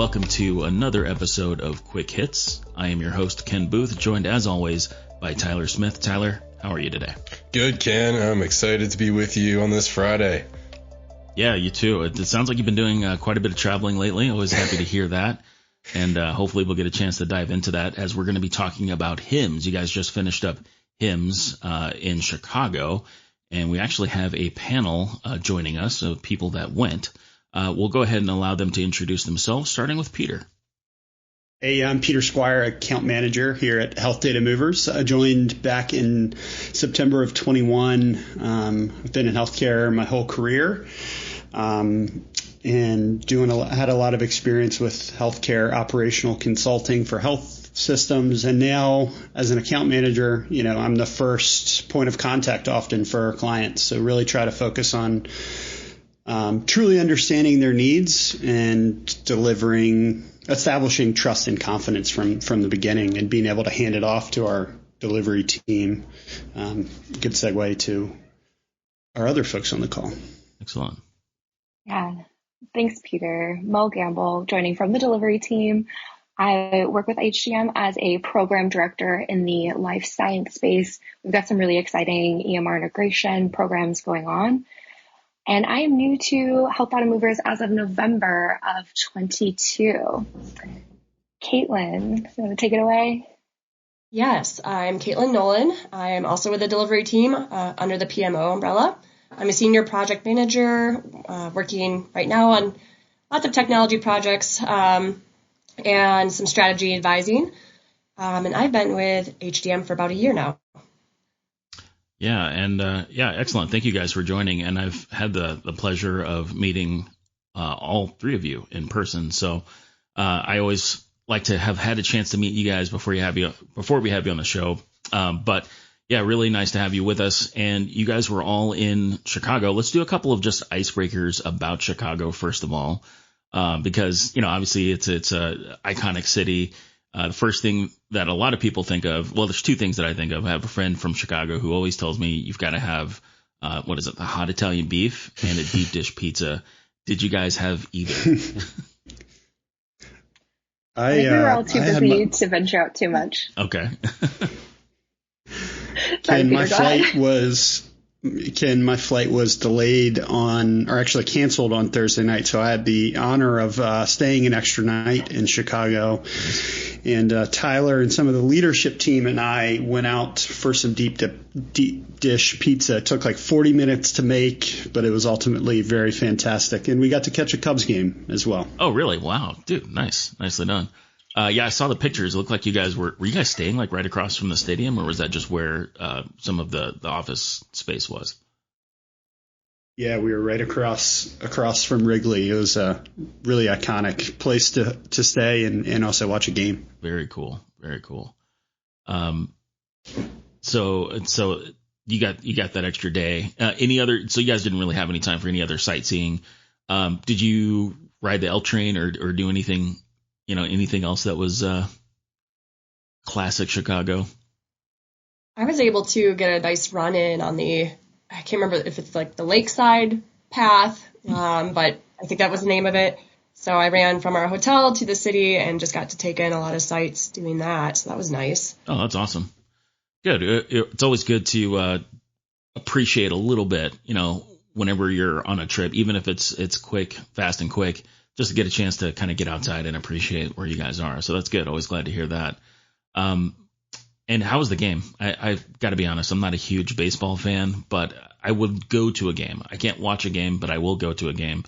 welcome to another episode of Quick Hits. I am your host, Ken Booth, joined as always by Tyler Smith. Tyler, how are you today? Good, Ken. I'm excited to be with you on this Friday. Yeah, you too. It sounds like you've been doing quite a bit of traveling lately. Always happy to hear that. And hopefully we'll get a chance to dive into that as we're going to be talking about HIMSS. You guys just finished up HIMSS in Chicago, and we actually have a panel joining us of people that went. We'll go ahead and allow them to introduce themselves, starting with Peter. Hey, I'm Peter Squire, account manager here at Health Data Movers. I joined back in September of 21. I've been in healthcare my whole career, and had a lot of experience with healthcare operational consulting for health systems. And now, as an account manager, I'm the first point of contact often for our clients. So really try to focus on truly understanding their needs and establishing trust and confidence from the beginning, and being able to hand it off to our delivery team. Good segue to our other folks on the call. Excellent. Yeah. Thanks, Peter. Mo Gamble, joining from the delivery team. I work with HDM as a program director in the life science space. We've got some really exciting EMR integration programs going on. And I am new to Health Data Movers as of November of 22. Caitlin, you want to take it away? Yes, I'm Caitlin Nolan. I am also with the delivery team under the PMO umbrella. I'm a senior project manager working right now on lots of technology projects and some strategy advising. And I've been with HDM for about a year now. Yeah, and excellent. Thank you guys for joining. And I've had the pleasure of meeting all three of you in person. So I always like to have had a chance to meet you guys before we have you on the show. But yeah, really nice to have you with us. And you guys were all in Chicago. Let's do a couple of just icebreakers about Chicago first of all, because obviously it's a iconic city. The first thing that a lot of people think of, well, there's two things that I think of. I have a friend from Chicago who always tells me you've got to have, the hot Italian beef and a deep dish pizza. Did you guys have either? I think we were all too busy to venture out too much. Okay. My flight was delayed actually canceled on Thursday night. So I had the honor of staying an extra night in Chicago. And Tyler and some of the leadership team and I went out for some deep dish pizza. It took like 40 minutes to make, but it was ultimately very fantastic. And we got to catch a Cubs game as well. Oh, really? Wow. Dude, nice. Nicely done. Yeah, I saw the pictures. It looked like you guys were you guys staying like right across from the stadium, or was that just where some of the office space was? Yeah, we were right across from Wrigley. It was a really iconic place to stay and also watch a game. Very cool. Very cool. So you got that extra day. So you guys didn't really have any time for any other sightseeing. Did you ride the L train or do anything, anything else that was classic Chicago? I was able to get a nice run in on I can't remember if it's like the Lakeside path, but I think that was the name of it. So I ran from our hotel to the city and just got to take in a lot of sights doing that. So that was nice. Oh, that's awesome. Good. It's always good to appreciate a little bit, whenever you're on a trip, even if it's quick, fast and quick, just to get a chance to kind of get outside and appreciate where you guys are. So that's good. Always glad to hear that. And how was the game? I've got to be honest, I'm not a huge baseball fan, but I would go to a game. I can't watch a game, but I will go to a game.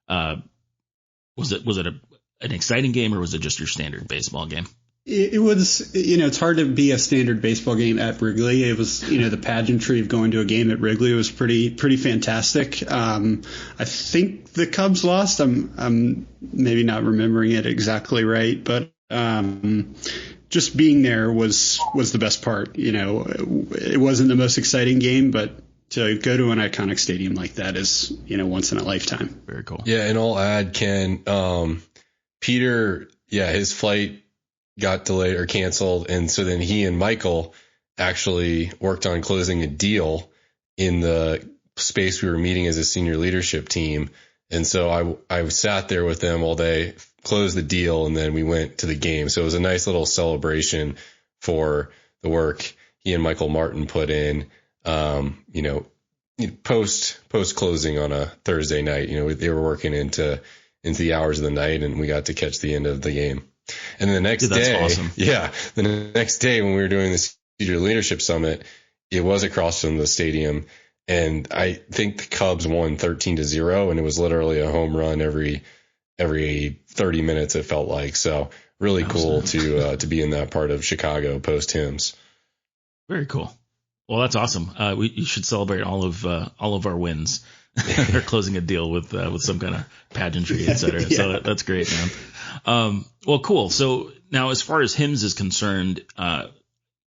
Was it an exciting game, or was it just your standard baseball game? It was, it's hard to be a standard baseball game at Wrigley. It was, the pageantry of going to a game at Wrigley was pretty fantastic. I think the Cubs lost. I'm maybe not remembering it exactly right, but just being there was the best part. It wasn't the most exciting game, but to go to an iconic stadium like that is, once in a lifetime. Very cool. Yeah, and I'll add, Ken, Peter, his flight got delayed or canceled, and so then he and Michael actually worked on closing a deal in the space we were meeting as a senior leadership team. And so I sat there with them all day, closed the deal, and then we went to the game. So it was a nice little celebration for the work he and Michael Martin put in, post closing on a Thursday night. They were working into the hours of the night, and we got to catch the end of the game. And then the next day, awesome. The next day when we were doing this Future Leadership Summit, it was across from the stadium, and I think the Cubs won 13-0, and it was literally a home run every 30 minutes, it felt like. So really cool to be in that part of Chicago post HIMSS. Very cool. Well, that's awesome. You should celebrate all of our wins. They're closing a deal with some kind of pageantry, et cetera. Yeah. So that's great, man. Well, cool. So now, as far as HIMSS is concerned,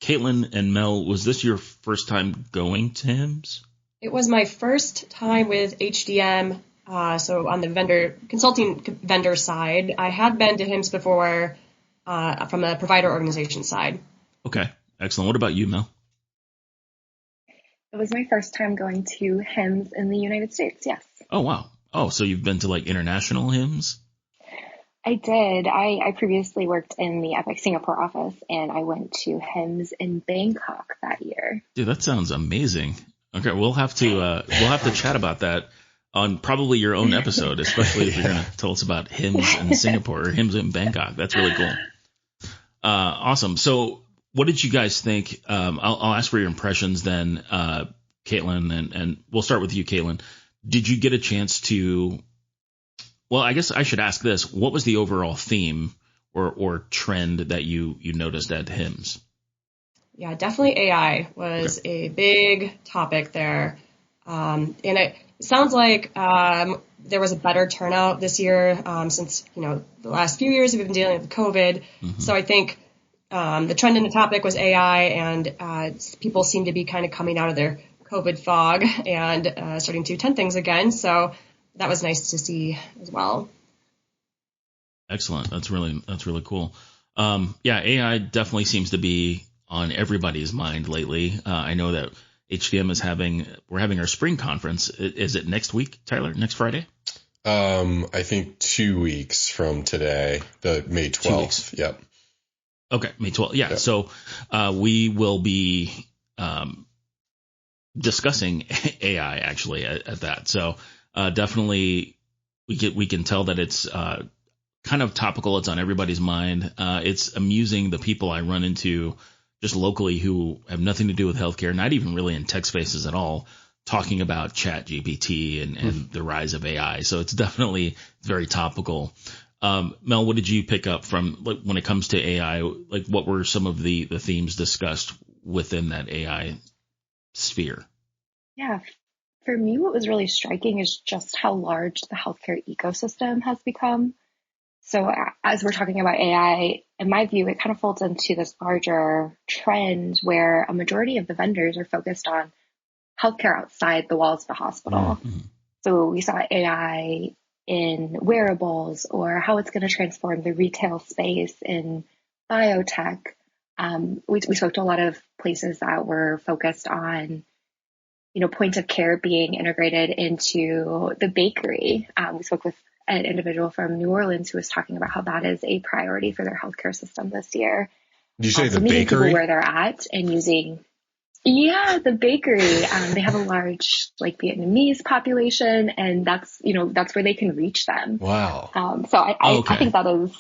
Caitlin and Mel, was this your first time going to HIMSS? It was my first time with HDM. So on the consulting vendor side, I had been to HIMSS before from the provider organization side. Okay, excellent. What about you, Mel? It was my first time going to HIMSS in the United States, yes. Oh, wow. Oh, so you've been to like international HIMSS? I did. I previously worked in the Epic Singapore office, and I went to HIMSS in Bangkok that year. Dude, that sounds amazing. Okay, we'll have to chat about that on probably your own episode, especially if you're going to tell us about HIMSS in Singapore or HIMSS in Bangkok. That's really cool. Awesome. So what did you guys think? I'll ask for your impressions then, Caitlin, and we'll start with you, Caitlin. Did you get a chance to, well, I guess I should ask this. What was the overall theme or trend that you noticed at HIMSS? Yeah, definitely AI was a big topic there. And it sounds like there was a better turnout this year since, the last few years we've been dealing with COVID. Mm-hmm. So I think the trend in the topic was AI, and people seem to be kind of coming out of their COVID fog and starting to attend things again. So that was nice to see as well. Excellent. That's really cool. AI definitely seems to be on everybody's mind lately. I know that HDM we're having our spring conference. Is it next week, Tyler? Next Friday? I think 2 weeks from today, the May 12th. 2 weeks. Yep. Okay, May 12th. Yeah. Yep. So we will be discussing AI actually at that. So definitely we can tell that it's kind of topical. It's on everybody's mind. It's amusing the people I run into just locally who have nothing to do with healthcare, not even really in tech spaces at all, talking about Chat GPT and the rise of AI. So it's definitely very topical. Mel, what did you pick up from when it comes to AI? Like, what were some of the themes discussed within that AI sphere? Yeah, for me, what was really striking is just how large the healthcare ecosystem has become. So as we're talking about AI, in my view, it kind of folds into this larger trend where a majority of the vendors are focused on healthcare outside the walls of the hospital. Mm-hmm. So we saw AI in wearables, or how it's going to transform the retail space in biotech. We spoke to a lot of places that were focused on, point of care being integrated into the bakery. We spoke with an individual from New Orleans who was talking about how that is a priority for their healthcare system this year. Did you say the meeting bakery? People where they're at and using, the bakery. They have a large Vietnamese population, and that's where they can reach them. Wow. So I think that is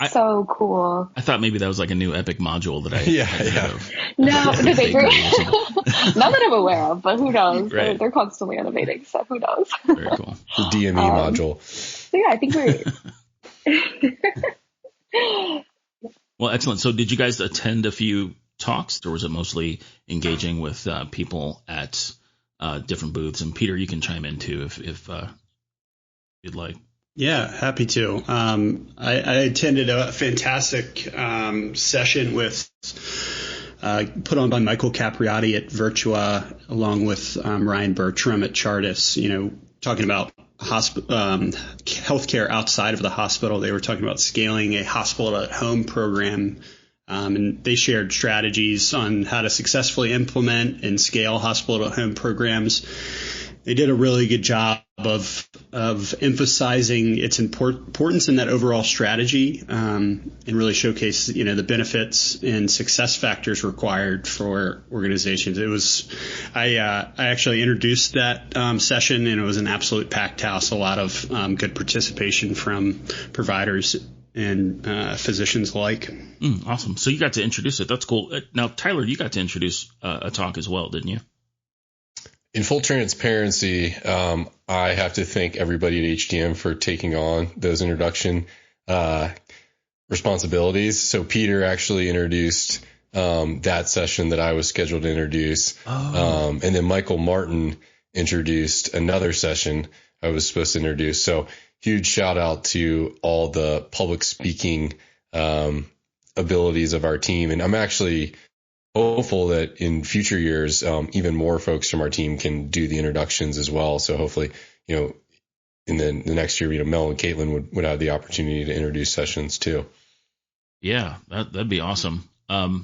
so cool. I thought maybe that was like a new Epic module that I yeah. No, the bakery. Not that I'm aware of, but who knows? Right. They're constantly innovating, so who knows? Very cool. The DME module. So yeah, I think we're. Well, excellent. So did you guys attend a few talks, or was it mostly engaging with people at different booths? And Peter, you can chime in too if you'd like. Yeah, happy to. I attended a fantastic session put on by Michael Capriati at Virtua, along with Ryan Bertram at Chartis, talking about healthcare outside of the hospital. They were talking about scaling a hospital at home program, and they shared strategies on how to successfully implement and scale hospital at home programs. They did a really good job of emphasizing its importance in that overall strategy, and really showcase, the benefits and success factors required for organizations. I actually introduced that session, and it was an absolute packed house. A lot of good participation from providers and physicians alike. Awesome. So you got to introduce it. That's cool. Now, Tyler, you got to introduce a talk as well, didn't you? In full transparency, I have to thank everybody at HDM for taking on those introduction responsibilities. So Peter actually introduced that session that I was scheduled to introduce. And then Michael Martin introduced another session I was supposed to introduce. So huge shout out to all the public speaking abilities of our team. And I'm actually hopeful that in future years, even more folks from our team can do the introductions as well. So hopefully, in the next year, Mel and Caitlin would have the opportunity to introduce sessions too. Yeah, that'd be awesome.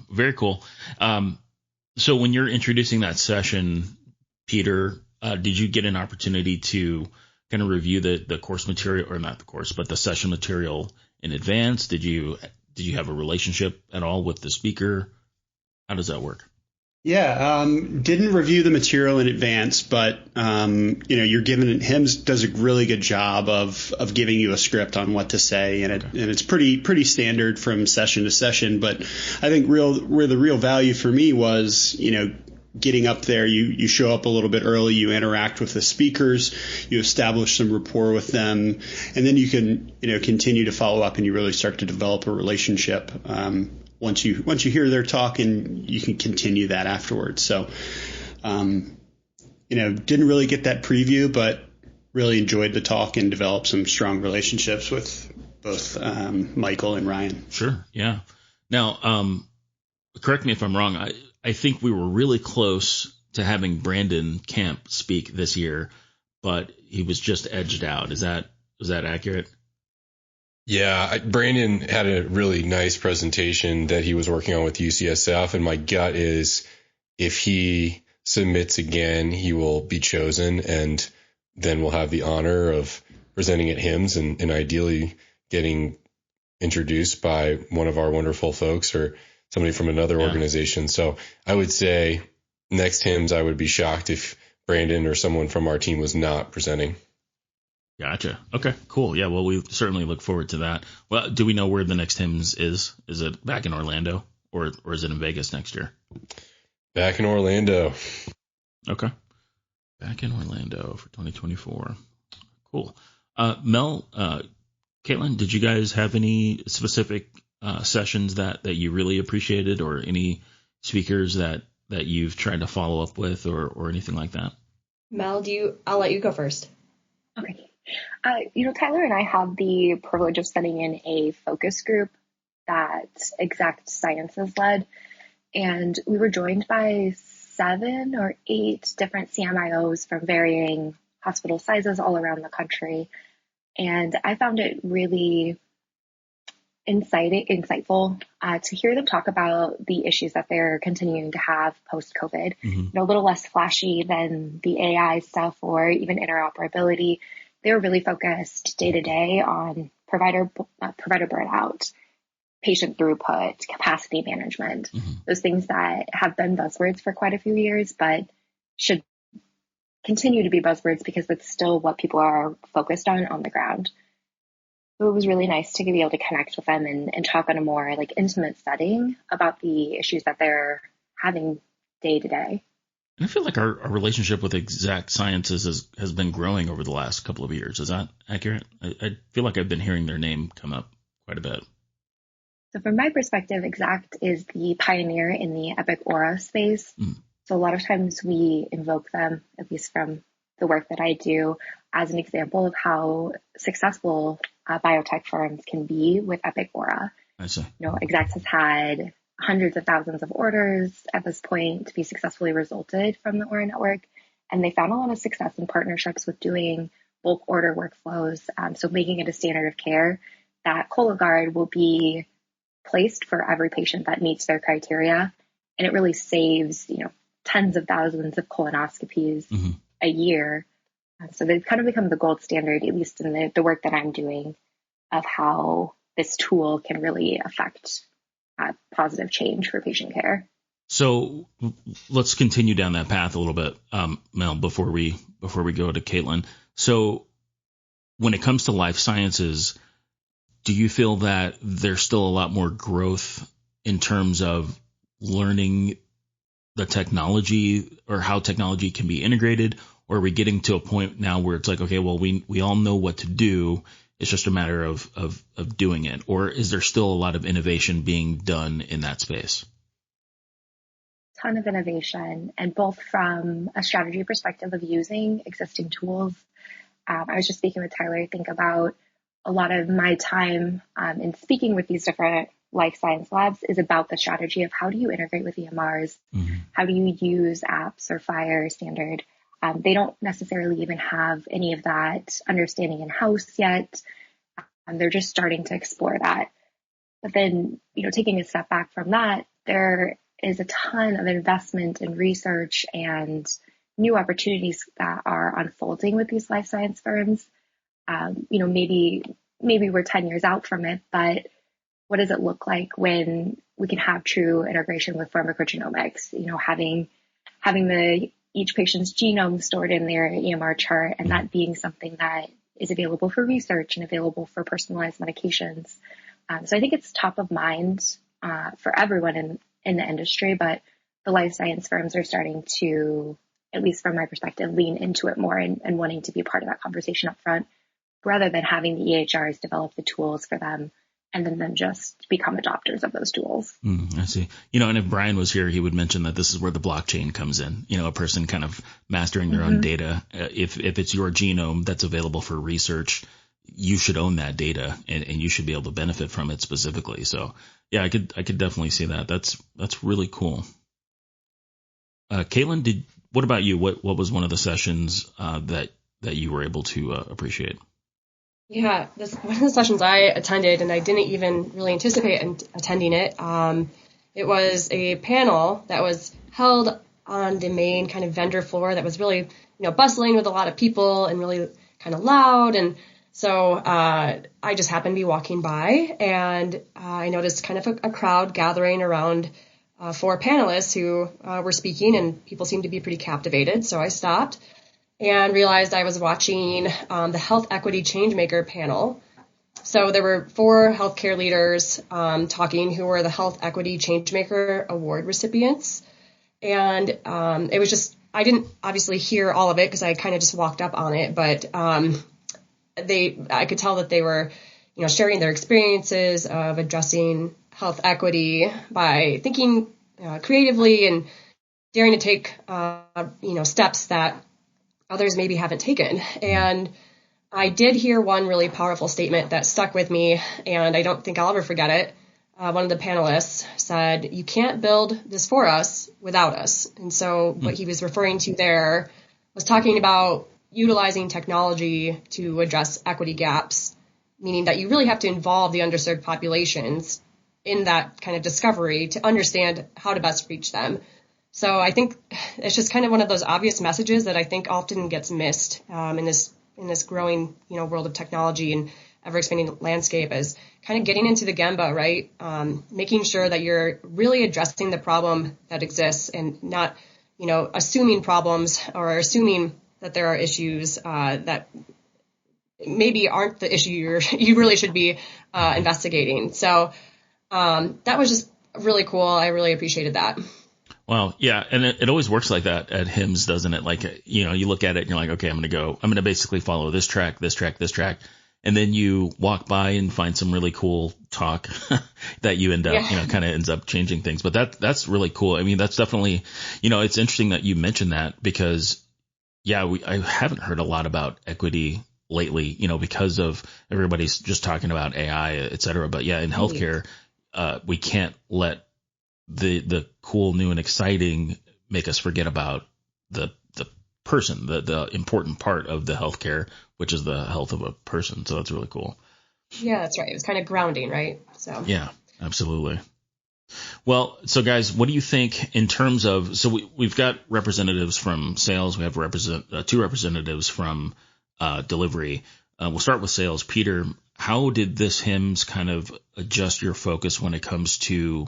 Very cool. So when you're introducing that session, Peter, did you get an opportunity to kind of review the course material, or not the course, but the session material in advance? Did you have a relationship at all with the speaker? How does that work? Yeah, didn't review the material in advance, but you're given HIMSS does a really good job of giving you a script on what to say, and it's pretty standard from session to session. But I think where the real value for me was, getting up there, you show up a little bit early, you interact with the speakers, you establish some rapport with them, and then you can continue to follow up, and you really start to develop a relationship. Once you hear their talk, and you can continue that afterwards. So, didn't really get that preview, but really enjoyed the talk and developed some strong relationships with both Michael and Ryan. Sure. Yeah. Now, correct me if I'm wrong. I think we were really close to having Brandon Camp speak this year, but he was just edged out. Was that accurate? Yeah, Brandon had a really nice presentation that he was working on with UCSF, and my gut is if he submits again, he will be chosen, and then we'll have the honor of presenting at HIMSS and ideally getting introduced by one of our wonderful folks or somebody from another organization. So I would say next HIMSS, I would be shocked if Brandon or someone from our team was not presenting. Gotcha. Okay, cool. Yeah, well, we certainly look forward to that. Well, do we know where the next HIMSS is? Is it back in Orlando, or is it in Vegas next year? Back in Orlando. Okay. Back in Orlando for 2024. Cool. Mel, Caitlin, did you guys have any specific sessions that you really appreciated, or any speakers that you've tried to follow up with, or anything like that? Mel, I'll let you go first. Okay. Tyler and I had the privilege of studying in a focus group that Exact Sciences led, and we were joined by 7 or 8 different CMIOs from varying hospital sizes all around the country. And I found it really insightful to hear them talk about the issues that they're continuing to have post-COVID. Mm-hmm. A little less flashy than the AI stuff or even interoperability. They were really focused day to day on provider burnout, patient throughput, capacity management, those things that have been buzzwords for quite a few years, but should continue to be buzzwords because it's still what people are focused on the ground. So it was really nice to be able to connect with them and talk on a more intimate setting about the issues that they're having day to day. And I feel like our relationship with Exact Sciences has been growing over the last couple of years. Is that accurate? I feel like I've been hearing their name come up quite a bit. So from my perspective, Exact is the pioneer in the Epic Aura space. So a lot of times we invoke them, at least from the work that I do, as an example of how successful biotech firms can be with Epic Aura. I see. Exact has had hundreds of thousands of orders at this point to be successfully resulted from the Aura network. And they found a lot of success in partnerships with doing bulk order workflows. So making it a standard of care that Cologuard will be placed for every patient that meets their criteria. And it really saves, tens of thousands of colonoscopies a year So they've kind of become the gold standard, at least in the work that I'm doing, of how this tool can really affect positive change for patient care. So let's continue down that path a little bit, Mel, before we go to Caitlin. So when it comes to life sciences, do you feel that there's still a lot more growth in terms of learning the technology or how technology can be integrated? Or are we getting to a point now where it's like, okay, well, we all know what to do. It's just a matter of doing it. Or is there still a lot of innovation being done in that space? Ton of innovation, and both from a strategy perspective of using existing tools. I was just speaking with Tyler. I think about a lot of my time in speaking with these different life science labs is about the strategy of how do you integrate with EMRs? Mm-hmm. How do you use apps or FHIR standard? They don't necessarily even have any of that understanding in-house yet. They're just starting to explore that. But then, taking a step back from that, there is a ton of investment in research and new opportunities that are unfolding with these life science firms. Maybe we're 10 years out from it, but what does it look like when we can have true integration with pharmacogenomics? Having each patient's genome stored in their EMR chart, and that being something that is available for research and available for personalized medications. So I think it's top of mind for everyone in the industry, but the life science firms are starting to, at least from my perspective, lean into it more and wanting to be part of that conversation up front, rather than having the EHRs develop the tools for them and then them just become adopters of those tools. I see. And if Brian was here, he would mention that this is where the blockchain comes in. A person kind of mastering their own data. If it's your genome that's available for research, you should own that data and you should be able to benefit from it specifically. So yeah, I could definitely see that. That's really cool. Caitlin, what about you? What was one of the sessions that you were able to appreciate? Yeah, one of the sessions I attended, and I didn't even really anticipate attending it. It was a panel that was held on the main kind of vendor floor that was really, bustling with a lot of people and really kind of loud. And so I just happened to be walking by, and I noticed kind of a crowd gathering around 4 panelists who were speaking, and people seemed to be pretty captivated. So I stopped and realized I was watching the Health Equity Changemaker panel. So there were 4 healthcare leaders talking who were the Health Equity Changemaker Award recipients. And it was just, I didn't obviously hear all of it because I kind of just walked up on it, but I could tell that they were, sharing their experiences of addressing health equity by thinking creatively and daring to take, steps that others maybe haven't taken. And I did hear one really powerful statement that stuck with me, and I don't think I'll ever forget it. One of the panelists said, "You can't build this for us without us." And so what he was referring to there was talking about utilizing technology to address equity gaps, meaning that you really have to involve the underserved populations in that kind of discovery to understand how to best reach them. So I think it's just kind of one of those obvious messages that I think often gets missed in this growing, world of technology and ever expanding landscape, is kind of getting into the gemba, right? Making sure that you're really addressing the problem that exists and not, assuming problems or assuming that there are issues that maybe aren't the issue you really should be investigating. So that was just really cool. I really appreciated that. Well, yeah, and it always works like that at HIMSS, doesn't it? Like, you look at it and you're like, okay, I'm going to basically follow this track, and then you walk by and find some really cool talk that you end up, kind of ends up changing things. But that's really cool. I mean, that's definitely, it's interesting that you mentioned that because, I haven't heard a lot about equity lately, because of everybody's just talking about AI, et cetera. But yeah, in healthcare, we can't let the cool, new, and exciting make us forget about the person, the important part of the healthcare, which is the health of a person. So that's really cool. Yeah, that's right. It was kind of grounding, right? So yeah, absolutely. Well, so guys, what do you think in terms of, so we've got representatives from sales. We have two representatives from delivery. We'll start with sales. Peter, how did this HIMSS kind of adjust your focus when it comes to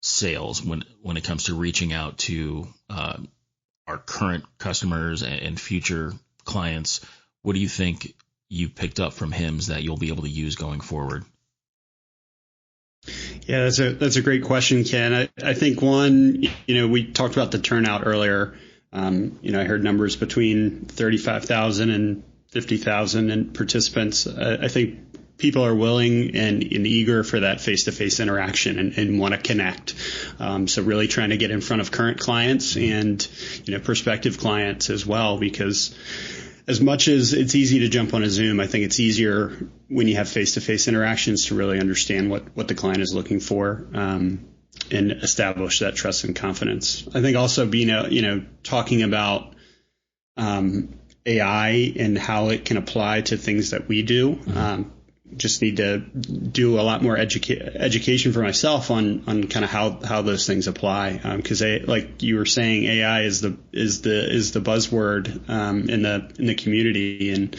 sales, when it comes to reaching out to our current customers and future clients? What do you think you picked up from HIMSS that you'll be able to use going forward? Yeah, that's a great question, Ken. I think one, we talked about the turnout earlier. I heard numbers between 35,000 and 50,000 in participants. I think people are willing and eager for that face-to-face interaction and want to connect. So really trying to get in front of current clients and, prospective clients as well, because as much as it's easy to jump on a Zoom, I think it's easier when you have face-to-face interactions to really understand what the client is looking for, and establish that trust and confidence. I think also being, talking about AI and how it can apply to things that we do. Just need to do a lot more education for myself on kind of how those things apply. Because like you were saying, AI is the buzzword in the community,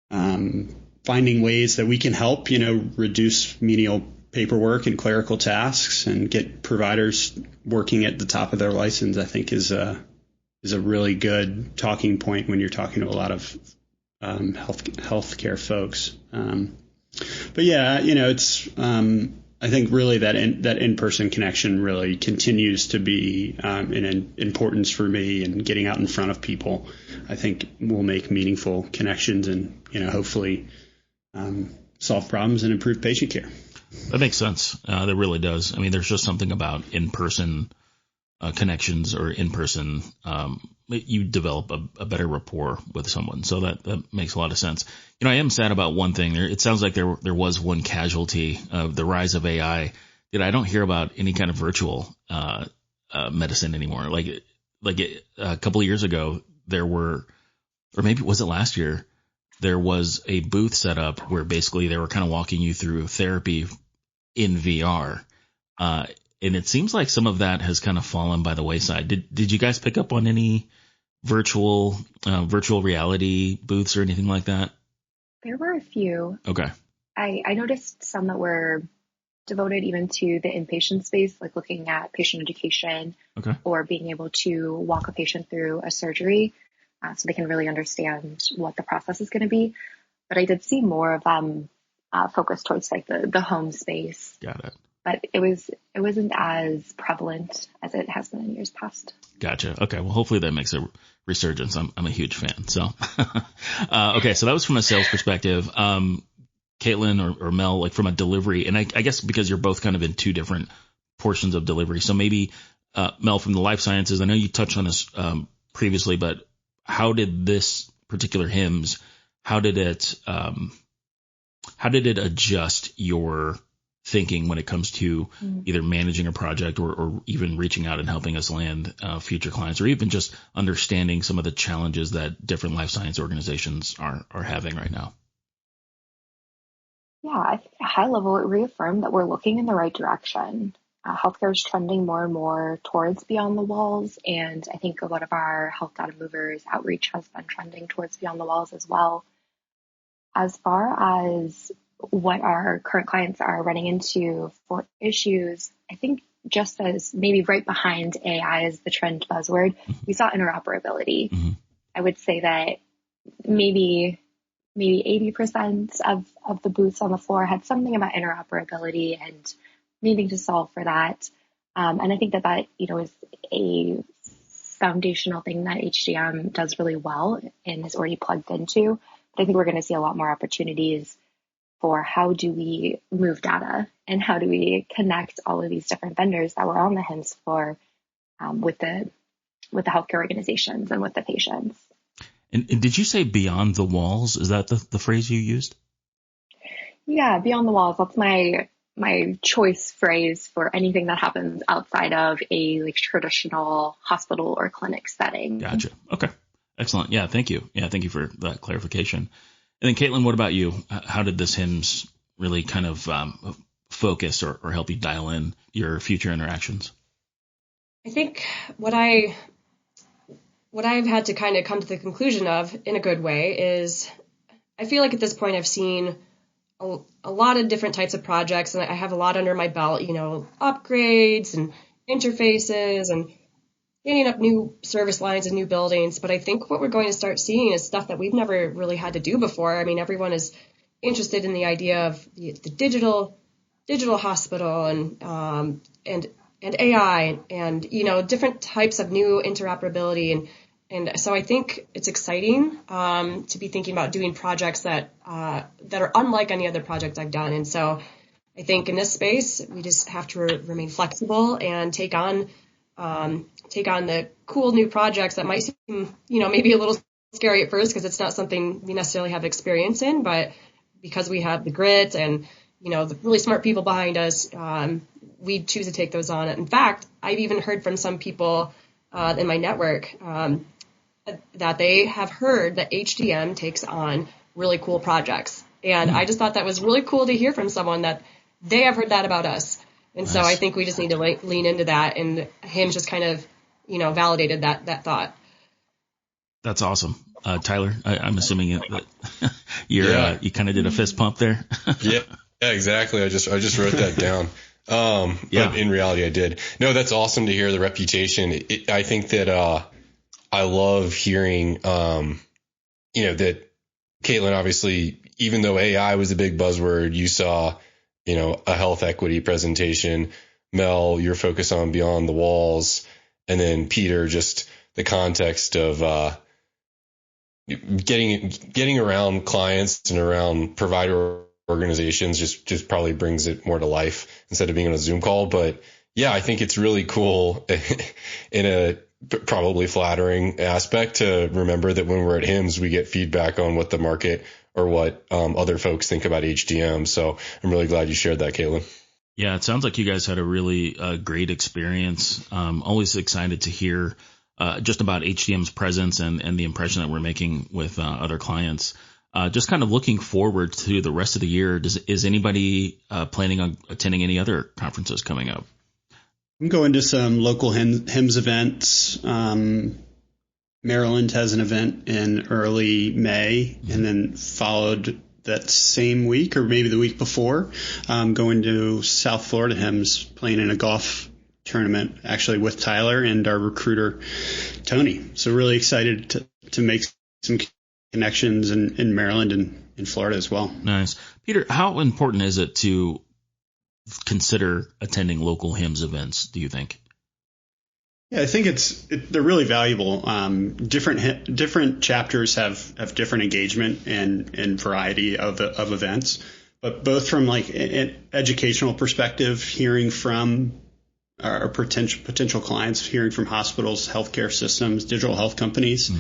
and finding ways that we can help reduce menial paperwork and clerical tasks and get providers working at the top of their license, I think is a really good talking point when you're talking to a lot of healthcare folks. But yeah, it's I think really that in-person connection really continues to be an importance for me, and getting out in front of people, I think will make meaningful connections and hopefully solve problems and improve patient care. That makes sense. That really does. I mean, there's just something about in-person connections, or in-person, you develop a better rapport with someone. So that makes a lot of sense. I am sad about one thing there. It sounds like there was one casualty of the rise of AI that I don't hear about any kind of virtual medicine anymore. Like a couple of years ago, there were, or maybe was it last year, there was a booth set up where basically they were kind of walking you through therapy in VR. And it seems like some of that has kind of fallen by the wayside. Did you guys pick up on any virtual reality booths or anything like that? There were a few. Okay. I noticed some that were devoted even to the inpatient space, like looking at patient education, okay, or being able to walk a patient through a surgery, so they can really understand what the process is going to be. But I did see more of them focused towards like the home space. Got it. But it wasn't as prevalent as it has been in years past. Gotcha. Okay. Well, hopefully that makes a resurgence. I'm a huge fan. So, okay. So that was from a sales perspective. Caitlin or Mel, like from a delivery, and I guess because you're both kind of in two different portions of delivery. So maybe, Mel, from the life sciences, I know you touched on this, previously, but how did this particular HIMSS, how did it adjust your thinking when it comes to either managing a project or even reaching out and helping us land future clients, or even just understanding some of the challenges that different life science organizations are having right now? Yeah, I think at a high level, it reaffirmed that we're looking in the right direction. Healthcare is trending more and more towards beyond the walls, and I think a lot of our health data movers outreach has been trending towards beyond the walls as well. As far as what our current clients are running into for issues, I think just as maybe right behind AI as the trend buzzword, we saw interoperability. Mm-hmm. I would say that maybe 80% of the booths on the floor had something about interoperability and needing to solve for that. And I think that is a foundational thing that HDM does really well and is already plugged into. But I think we're going to see a lot more opportunities for how do we move data and how do we connect all of these different vendors that were on the HIMSS floor with the healthcare organizations and with the patients. And did you say beyond the walls? Is that the phrase you used? Yeah, beyond the walls. That's my choice phrase for anything that happens outside of a like traditional hospital or clinic setting. Gotcha. Okay. Excellent. Yeah. Thank you. Yeah. Thank you for that clarification. And then Caitlin, what about you? How did this HIMSS really kind of focus or help you dial in your future interactions? I think what I've had to kind of come to the conclusion of in a good way is I feel like at this point I've seen a lot of different types of projects, and I have a lot under my belt, upgrades and interfaces and standing up new service lines and new buildings. But I think what we're going to start seeing is stuff that we've never really had to do before. I mean, everyone is interested in the idea of the digital hospital and AI and different types of new interoperability and so I think it's exciting to be thinking about doing projects that are unlike any other project I've done. And so I think in this space we just have to remain flexible and take on the cool new projects that might seem maybe a little scary at first because it's not something we necessarily have experience in, but because we have the grit and the really smart people behind us, we choose to take those on. In fact, I've even heard from some people in my network that they have heard that HDM takes on really cool projects. And I just thought that was really cool to hear from someone that they have heard that about us. And so I think we just need to lean into that. And HIMSS just kind of, validated that thought. That's awesome. Tyler, I'm assuming that you kind of did a fist pump there. Yeah, exactly. I just wrote that down. But in reality I did. No, that's awesome to hear the reputation. I think that, I love hearing, that Caitlin, obviously, even though AI was a big buzzword, you saw, a health equity presentation. Mel, your focus on beyond the walls. And then Peter, just the context of, getting around clients and around provider organizations just probably brings it more to life instead of being on a Zoom call. But yeah, I think it's really cool in a probably flattering aspect to remember that when we're at HIMSS, we get feedback on what the market or what other folks think about HDM. So I'm really glad you shared that, Caitlin. Yeah, it sounds like you guys had a really great experience. Always excited to hear just about HDM's presence and the impression that we're making with other clients. Just kind of looking forward to the rest of the year. Is anybody planning on attending any other conferences coming up? I'm going to some local HIMSS events. Maryland has an event in early May, and then followed that same week or maybe the week before, going to South Florida HIMSS, playing in a golf tournament actually with Tyler and our recruiter Tony. So really excited to make some connections in Maryland and in Florida as well. Nice. Peter, how important is it to consider attending local HIMSS events, do you think? Yeah, I think they're really valuable. Different chapters have different engagement and variety of events, but both from like an educational perspective, hearing from our potential clients, hearing from hospitals, healthcare systems, digital health companies,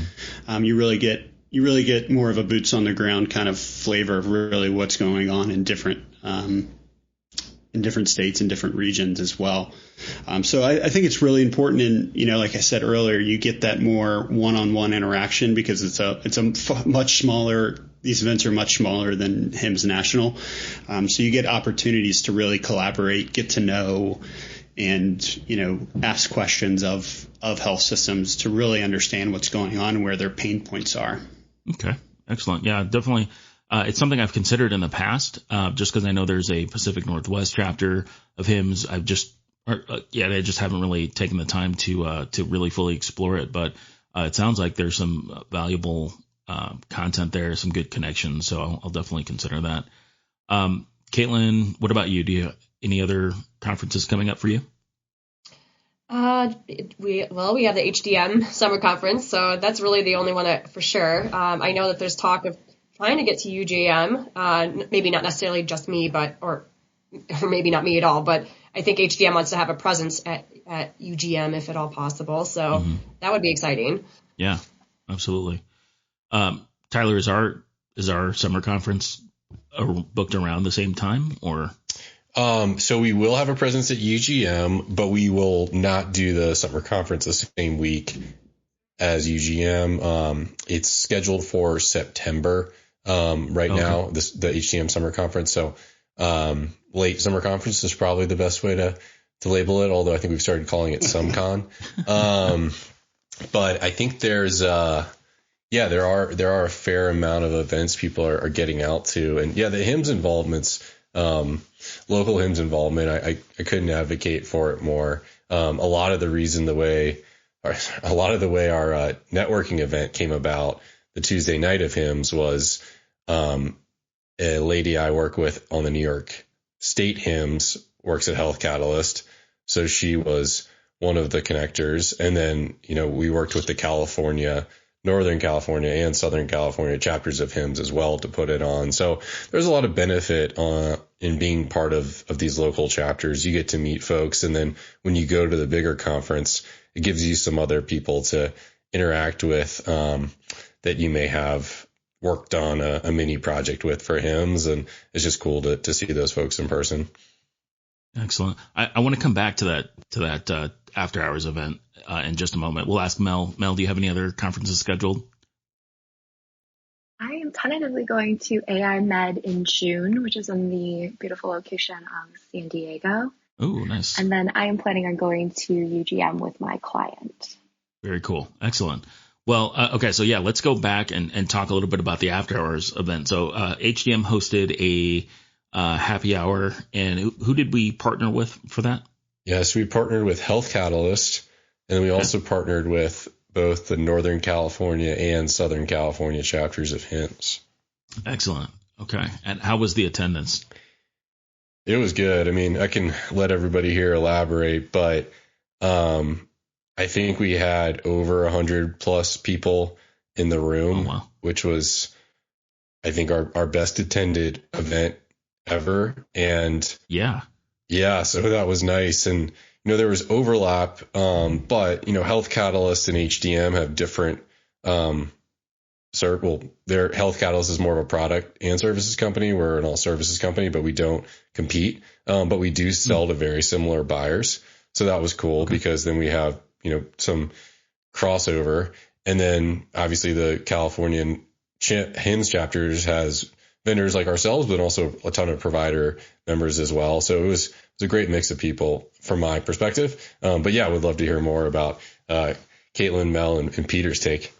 you really get more of a boots on the ground kind of flavor of really what's going on in different states and different regions as well. So I think it's really important. And, like I said earlier, you get that more one-on-one interaction because it's a much smaller, these events are much smaller than HIMSS National. So you get opportunities to really collaborate, get to know, and, ask questions of health systems to really understand what's going on and where their pain points are. Okay. Excellent. Yeah, definitely. It's something I've considered in the past, just because I know there's a Pacific Northwest chapter of HIMSS. They just haven't really taken the time to really fully explore it. But it sounds like there's some valuable content there, some good connections. So I'll definitely consider that. Caitlin, what about you? Do you have any other conferences coming up for you? We have the HDM summer conference, so that's really the only one for sure. I know that there's talk of trying to get to UGM, maybe not necessarily just me, or maybe not me at all, but I think HDM wants to have a presence at UGM if at all possible. So that would be exciting. Yeah, absolutely. Tyler, is our summer conference booked around the same time, or? So we will have a presence at UGM, but we will not do the summer conference the same week as UGM. It's scheduled for September. Now, the HCM summer conference. So, late summer conference is probably the best way to label it, although I think we've started calling it SumCon. But I think there's there are a fair amount of events people are getting out to, and the HIMSS involvements, local HIMSS involvement, I couldn't advocate for it more. A lot of the way our networking event came about, the Tuesday night of HIMSS, was a lady I work with on the New York State HIMSS works at Health Catalyst, so she was one of the connectors, and then we worked with the Northern California and Southern California chapters of HIMSS as well to put it on. So there's a lot of benefit in being part of these local chapters. You get to meet folks, and then when you go to the bigger conference, it gives you some other people to interact with that you may have worked on a mini project with for HIMSS, and it's just cool to see those folks in person. Excellent. I want to come back to that after hours event in just a moment. We'll ask Mel. Mel, do you have any other conferences scheduled? I am tentatively going to AI Med in June, which is in the beautiful location of San Diego. Oh, nice. And then I am planning on going to UGM with my client. Very cool. Excellent. Well, okay. So let's go back and talk a little bit about the after hours event. So HDM hosted a happy hour, and who did we partner with for that? Yes, we partnered with Health Catalyst, and we also partnered with both the Northern California and Southern California chapters of HIMSS. Excellent. Okay. And how was the attendance? It was good. I mean, I can let everybody here elaborate, but I think we had over 100 plus people in the room, which was, I think, our best attended event ever. And so that was nice. And there was overlap, but Health Catalyst and HDM have different their Health Catalyst is more of a product and services company. We're an all services company, but we don't compete, but we do sell to very similar buyers. So that was cool because then we have some crossover. And then obviously the Californian HIMSS chapters has vendors like ourselves, but also a ton of provider members as well. So it was a great mix of people from my perspective. But I would love to hear more about Caitlin, Mel, and Peter's take.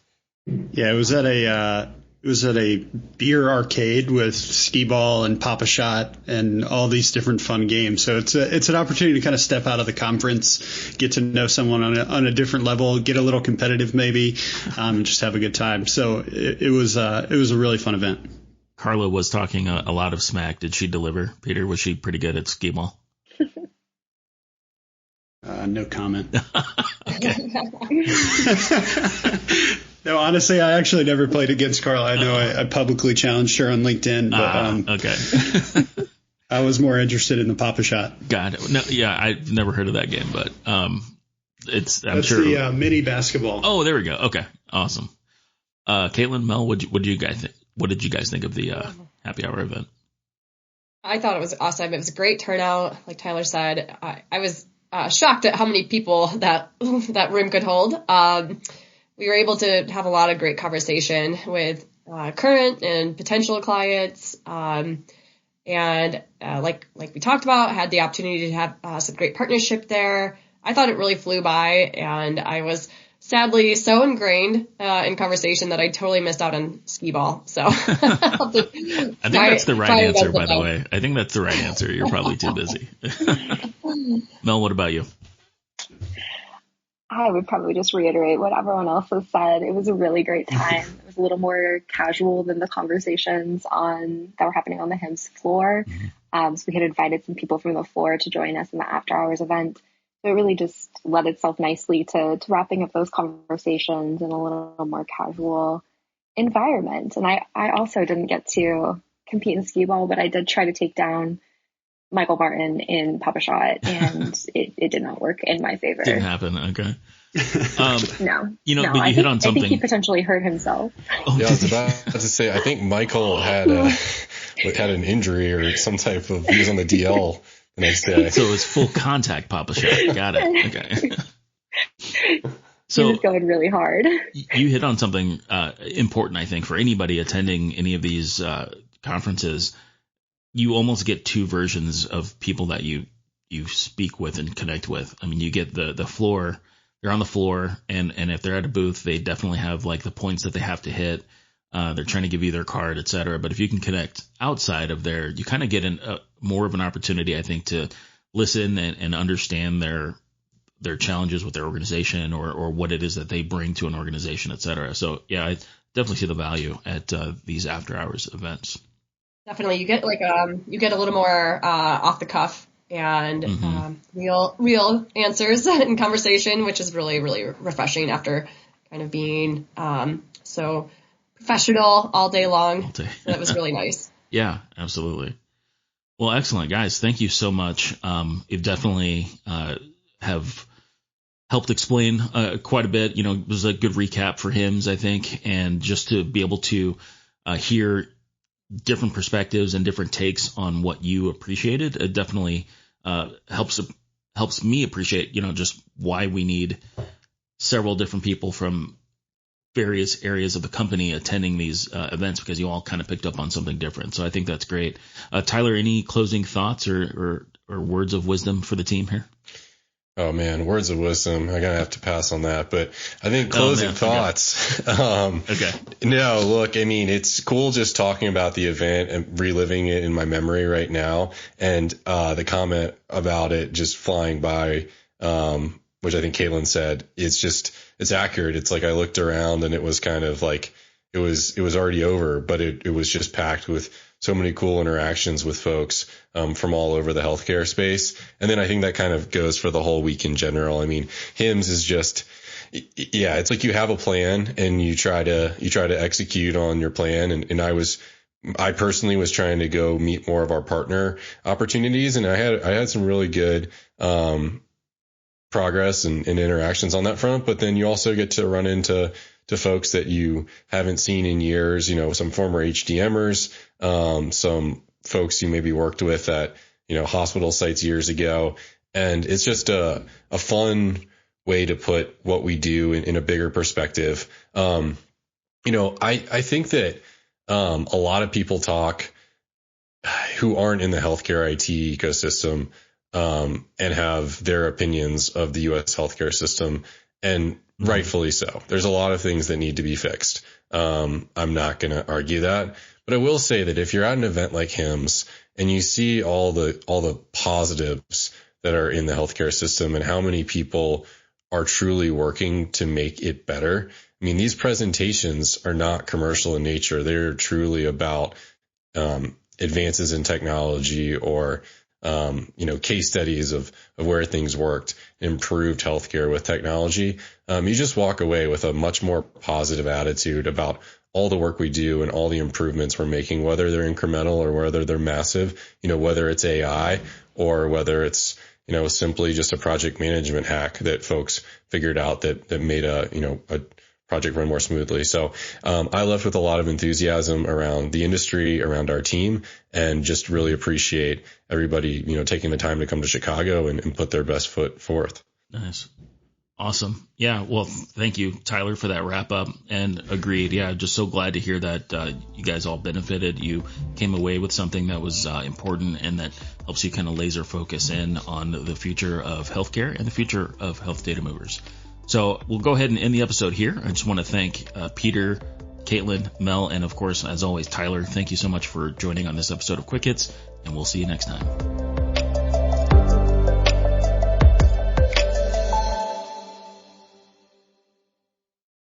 Yeah, it was at a beer arcade with skee ball and Pop-A-Shot and all these different fun games. So it's an opportunity to kind of step out of the conference, get to know someone on a different level, get a little competitive maybe, and just have a good time. So it was a really fun event. Carla was talking a lot of smack. Did she deliver? Peter, was she pretty good at skee ball? No comment. No, honestly, I actually never played against Carla. I know I publicly challenged her on LinkedIn, but okay. I was more interested in the Pop-A-Shot. Got it. No, I've never heard of that game, but I'm That's sure the mini basketball. Oh, there we go. Okay, awesome. Caitlin, Mel, what did you guys think of the happy hour event? I thought it was awesome. It was a great turnout, like Tyler said. I was shocked at how many people that room could hold. We were able to have a lot of great conversation with current and potential clients. And like we talked about, had the opportunity to have some great partnership there. I thought it really flew by, and I was sadly so ingrained in conversation that I totally missed out on skee ball. So I think that's the right answer, by the way. I think that's the right answer. You're probably too busy. Mel, what about you? I would probably just reiterate what everyone else has said. It was a really great time. It was a little more casual than the conversations that were happening on the HIMSS floor. So we had invited some people from the floor to join us in the after hours event. So it really just led itself nicely to wrapping up those conversations in a little more casual environment. And I also didn't get to compete in skee ball, but I did try to take down Michael Martin in Pop-A-Shot, and it did not work in my favor. Didn't happen. Okay. No. But you hit on something. I think he potentially hurt himself. I was about to say, I think Michael had an injury or some type of, he was on the DL the next day. So it was full contact Pop-A-Shot. Got it. Okay. So he was going really hard. You hit on something important, I think, for anybody attending any of these conferences. you almost get two versions of people that you speak with and connect with. I mean, you get the floor, they're on the floor, and if they're at a booth, they definitely have like the points that they have to hit. They're trying to give you their card, et cetera. But if you can connect outside of there, you kind of get more of an opportunity, I think, to listen and understand their challenges with their organization or what it is that they bring to an organization, et cetera. So yeah, I definitely see the value at these after hours events. Definitely. You get you get a little more off the cuff and real answers and conversation, which is really, really refreshing after kind of being so professional all day long. So that was really nice. Yeah, absolutely. Well, excellent, guys. Thank you so much. You've definitely have helped explain quite a bit. It was a good recap for HIMSS, I think, and just to be able to hear different perspectives and different takes on what you appreciated, it definitely helps me appreciate, just why we need several different people from various areas of the company attending these events, because you all kind of picked up on something different. So I think that's great. Tyler, any closing thoughts or words of wisdom for the team here? Oh man, words of wisdom. I'm gonna have to pass on that, but I think closing thoughts. Okay. No, look, I mean, it's cool just talking about the event and reliving it in my memory right now. And, the comment about it just flying by, which I think Caitlin said, it's accurate. It's like I looked around and it was kind of like, it was already over, but it was just packed with so many cool interactions with folks from all over the healthcare space. And then I think that kind of goes for the whole week in general. I mean, HIMSS is just, yeah, it's like you have a plan and you try to execute on your plan. And I personally was trying to go meet more of our partner opportunities, and I had some really good progress and interactions on that front. But then you also get to run into folks that you haven't seen in years, some former HDMers, some folks you maybe worked with at, hospital sites years ago. And it's just a fun way to put what we do in a bigger perspective. I think that a lot of people talk who aren't in the healthcare IT ecosystem and have their opinions of the U.S. healthcare system, and rightfully so. There's a lot of things that need to be fixed. I'm not going to argue that, but I will say that if you're at an event like HIMSS and you see all the positives that are in the healthcare system and how many people are truly working to make it better. I mean, these presentations are not commercial in nature. They're truly about advances in technology or case studies of where things worked, improved healthcare with technology. You just walk away with a much more positive attitude about all the work we do and all the improvements we're making, whether they're incremental or whether they're massive, whether it's AI or whether it's, simply just a project management hack that folks figured out that made a project run more smoothly. So I left with a lot of enthusiasm around the industry, around our team, and just really appreciate everybody, taking the time to come to Chicago and put their best foot forth. Nice. Awesome. Yeah. Well, thank you, Tyler, for that wrap up. And agreed. Yeah. Just so glad to hear that you guys all benefited. You came away with something that was important and that helps you kind of laser focus in on the future of healthcare and the future of health data movers. So we'll go ahead and end the episode here. I just want to thank Peter, Caitlin, Mel, and of course, as always, Tyler. Thank you so much for joining on this episode of Quick Hits, and we'll see you next time.